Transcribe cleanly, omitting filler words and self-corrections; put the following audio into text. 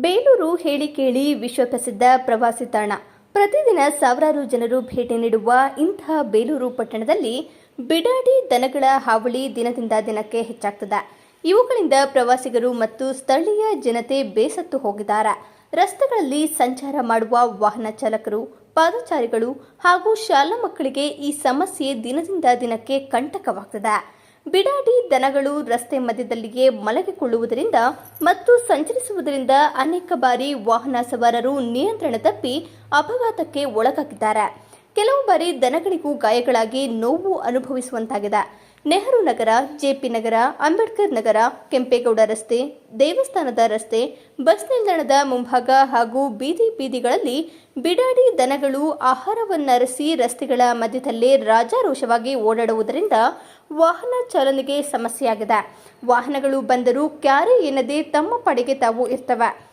ಬೇಲೂರು ಹೇಳಿ ಕೇಳಿ ವಿಶ್ವಪ್ರಸಿದ್ಧ ಪ್ರವಾಸಿ ತಾಣ. ಪ್ರತಿದಿನ ಸಾವಿರಾರು ಜನರು ಭೇಟಿ ನೀಡುವ ಇಂತಹ ಬೇಲೂರು ಪಟ್ಟಣದಲ್ಲಿ ಬಿಡಾಡಿ ದನಗಳ ಹಾವಳಿ ದಿನದಿಂದ ದಿನಕ್ಕೆ ಹೆಚ್ಚಾಗ್ತದೆ. ಇವುಗಳಿಂದ ಪ್ರವಾಸಿಗರು ಮತ್ತು ಸ್ಥಳೀಯ ಜನತೆ ಬೇಸತ್ತು ಹೋಗಿದ್ದಾರೆ. ರಸ್ತೆಗಳಲ್ಲಿ ಸಂಚಾರ ಮಾಡುವ ವಾಹನ ಚಾಲಕರು, ಪಾದಚಾರಿಗಳು ಹಾಗೂ ಶಾಲಾ ಮಕ್ಕಳಿಗೆ ಈ ಸಮಸ್ಯೆ ದಿನದಿಂದ ದಿನಕ್ಕೆ ಕಂಟಕವಾಗ್ತದೆ. ಬಿಡಾಡಿ ದನಗಳು ರಸ್ತೆ ಮಧ್ಯದಲ್ಲಿಯೇ ಮಲಗಿಕೊಳ್ಳುವುದರಿಂದ ಮತ್ತು ಸಂಚರಿಸುವುದರಿಂದ ಅನೇಕ ಬಾರಿ ವಾಹನ ಸವಾರರು ನಿಯಂತ್ರಣ ತಪ್ಪಿ ಅಪಘಾತಕ್ಕೆ ಒಳಗಾಗಿದ್ದಾರೆ. ಕೆಲವು ಬಾರಿ ದನಗಳಿಗೂ ಗಾಯಗಳಾಗಿ ನೋವು ಅನುಭವಿಸುವಂತಾಗಿದೆ. ನೆಹರು ನಗರ, ಜೆಪಿ ನಗರ, ಅಂಬೇಡ್ಕರ್ ನಗರ, ಕೆಂಪೇಗೌಡ ರಸ್ತೆ, ದೇವಸ್ಥಾನದ ರಸ್ತೆ, ಬಸ್ ನಿಲ್ದಾಣದ ಮುಂಭಾಗ ಹಾಗೂ ಬೀದಿಗಳಲ್ಲಿ ಬಿಡಾಡಿ ದನಗಳು ಆಹಾರವನ್ನರಸಿ ರಸ್ತೆಗಳ ಮಧ್ಯದಲ್ಲೇ ರಾಜಾರೋಷವಾಗಿ ಓಡಾಡುವುದರಿಂದ ವಾಹನ ಚಾಲನೆಗೆ ಸಮಸ್ಯೆಯಾಗಿದೆ. ವಾಹನಗಳು ಬಂದರೂ ಕ್ಯಾರೆ ಎನ್ನದೇ ತಮ್ಮ ಪಡೆಗೆ ತಾವು ಇರ್ತವೆ.